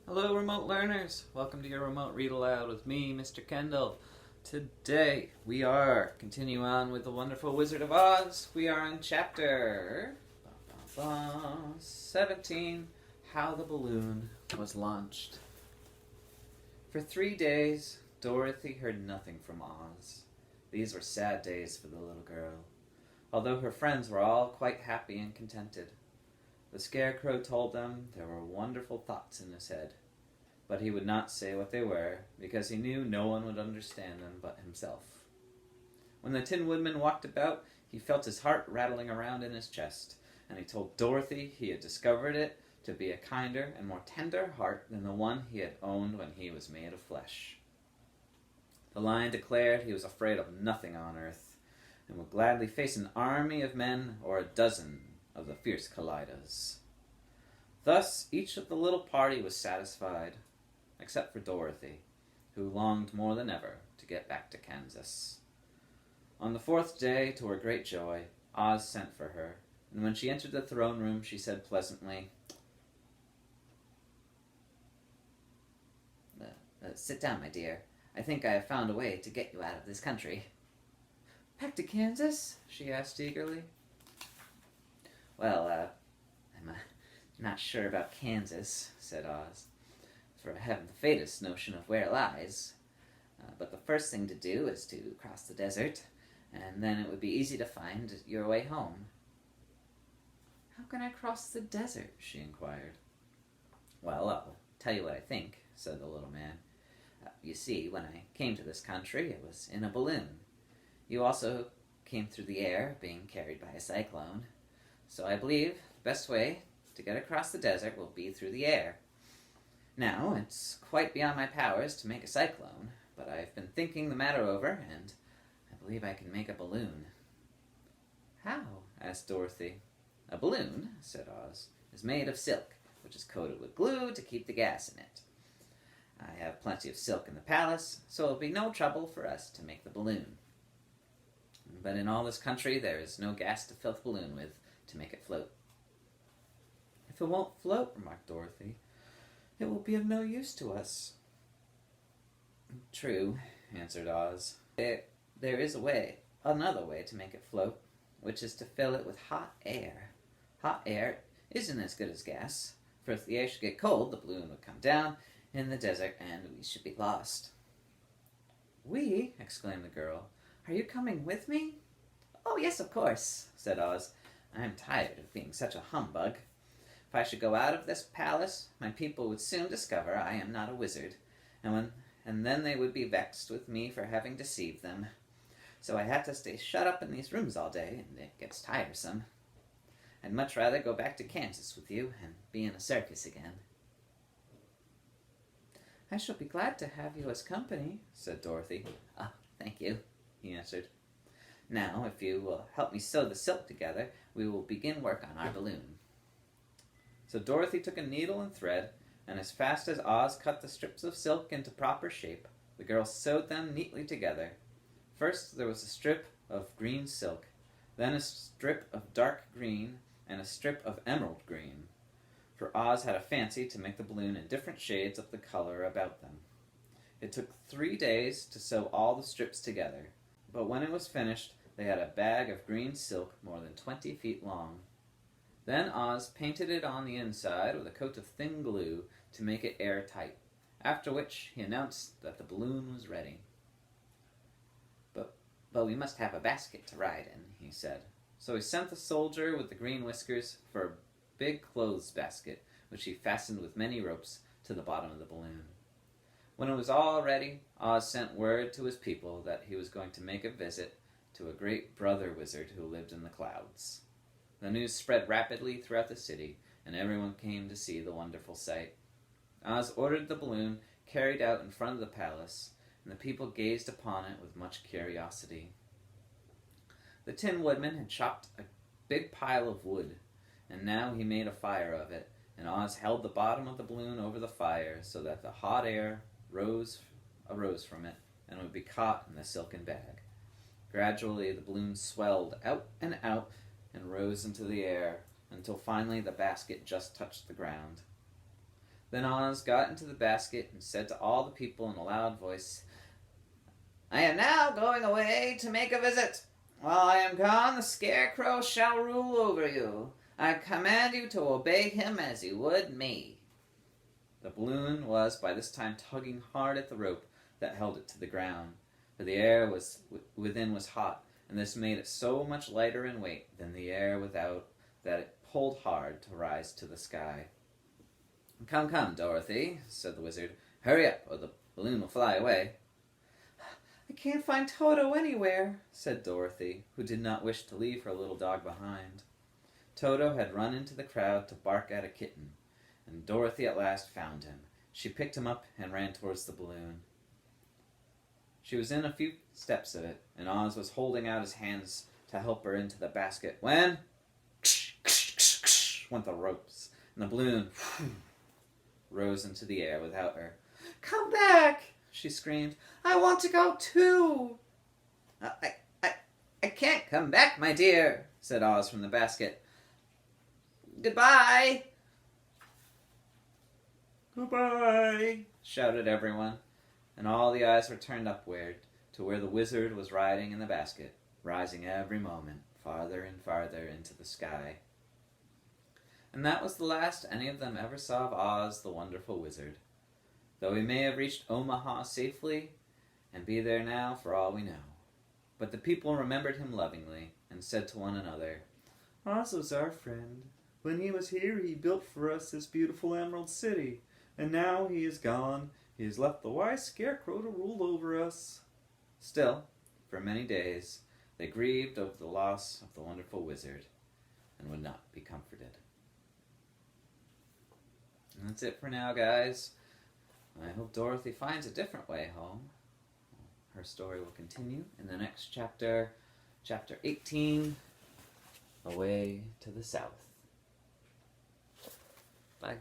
Hello, remote learners. Welcome to your remote read aloud with me, Mr. Kendall. Today we are continuing on with the Wonderful Wizard of Oz. We are on chapter 17, How the Balloon Was Launched. For 3 days, Dorothy heard nothing from Oz. These were sad days for the little girl, although her friends were all quite happy and contented. The Scarecrow told them there were wonderful thoughts in his head, but he would not say what they were, because he knew no one would understand them but himself. When the Tin Woodman walked about, he felt his heart rattling around in his chest, and he told Dorothy he had discovered it to be a kinder and more tender heart than the one he had owned when he was made of flesh. The Lion declared he was afraid of nothing on earth, and would gladly face an army of men or a dozen of the fierce Kallidas. Thus each of the little party was satisfied, except for Dorothy, who longed more than ever to get back to Kansas. On the 4th day, to her great joy, Oz sent for her, and when she entered the throne room, she said pleasantly, "Sit down, my dear. I think I have found a way to get you out of this country." "Back to Kansas?" she asked eagerly. "Well, I'm not sure about Kansas," said Oz, "for I haven't the faintest notion of where it lies. But the first thing to do is to cross the desert, and then it would be easy to find your way home." "How can I cross the desert?" she inquired. "Well, I'll tell you what I think," said the little man. "You see, when I came to this country, it was in a balloon. You also came through the air, being carried by a cyclone. So I believe the best way to get across the desert will be through the air. Now, it's quite beyond my powers to make a cyclone, but I've been thinking the matter over, and I believe I can make a balloon." "How?" asked Dorothy. "A balloon," said Oz, "is made of silk, which is coated with glue to keep the gas in it. I have plenty of silk in the palace, so it will be no trouble for us to make the balloon. But in all this country there is no gas to fill the balloon with to make it float." "If it won't float," remarked Dorothy, "it will be of no use to us." "True," answered Oz. There is another way to make it float, which is to fill it with hot air. Hot air isn't as good as gas, for if the air should get cold, the balloon would come down in the desert and we should be lost." "We?" exclaimed the girl. "Are you coming with me?" "Oh, yes, of course," said Oz. "I am tired of being such a humbug. If I should go out of this palace, my people would soon discover I am not a wizard, and then they would be vexed with me for having deceived them. So I have to stay shut up in these rooms all day, and it gets tiresome. I'd much rather go back to Kansas with you and be in a circus again." "I shall be glad to have you as company," said Dorothy. "Oh, thank you," he answered. "Now, if you will help me sew the silk together, we will begin work on our balloon." So Dorothy took a needle and thread, and as fast as Oz cut the strips of silk into proper shape, the girl sewed them neatly together. First there was a strip of green silk, then a strip of dark green, and a strip of emerald green, for Oz had a fancy to make the balloon in different shades of the color about them. It took 3 days to sew all the strips together, but when it was finished, they had a bag of green silk more than 20 feet long. Then Oz painted it on the inside with a coat of thin glue to make it airtight, after which he announced that the balloon was ready. But we must have a basket to ride in," he said. So he sent the soldier with the green whiskers for a big clothes basket, which he fastened with many ropes to the bottom of the balloon. When it was all ready, Oz sent word to his people that he was going to make a visit to a great brother wizard who lived in the clouds. The news spread rapidly throughout the city, and everyone came to see the wonderful sight. Oz ordered the balloon carried out in front of the palace, and the people gazed upon it with much curiosity. The Tin Woodman had chopped a big pile of wood, and now he made a fire of it, and Oz held the bottom of the balloon over the fire so that the hot air arose from it and would be caught in the silken bag. Gradually the balloon swelled out and rose into the air until finally the basket just touched the ground. Then Oz got into the basket and said to all the people in a loud voice, "I am now going away to make a visit. While I am gone, the Scarecrow shall rule over you. I command you to obey him as you would me." The balloon was by this time tugging hard at the rope that held it to the ground, for the air within was hot, and this made it so much lighter in weight than the air without that it pulled hard to rise to the sky. "Come, come, Dorothy," said the Wizard. "Hurry up, or the balloon will fly away." "I can't find Toto anywhere," said Dorothy, who did not wish to leave her little dog behind. Toto had run into the crowd to bark at a kitten, and Dorothy at last found him. She picked him up and ran towards the balloon. She was in a few steps of it, and Oz was holding out his hands to help her into the basket when went the ropes, and the balloon rose into the air without her. "Come back!" she screamed. "I want to go too!" I can't come back, my dear," said Oz from the basket. "Goodbye!" "Goodbye!" shouted everyone, and all the eyes were turned upward to where the Wizard was riding in the basket, rising every moment farther and farther into the sky. And that was the last any of them ever saw of Oz the Wonderful Wizard, though he may have reached Omaha safely and be there now for all we know. But the people remembered him lovingly and said to one another, "Oz was our friend. When he was here, he built for us this beautiful Emerald City, and now he is gone. He has left the wise Scarecrow to rule over us." Still, for many days, they grieved over the loss of the Wonderful Wizard and would not be comforted. And that's it for now, guys. I hope Dorothy finds a different way home. Her story will continue in the next chapter, chapter 18, Away to the South. Bye.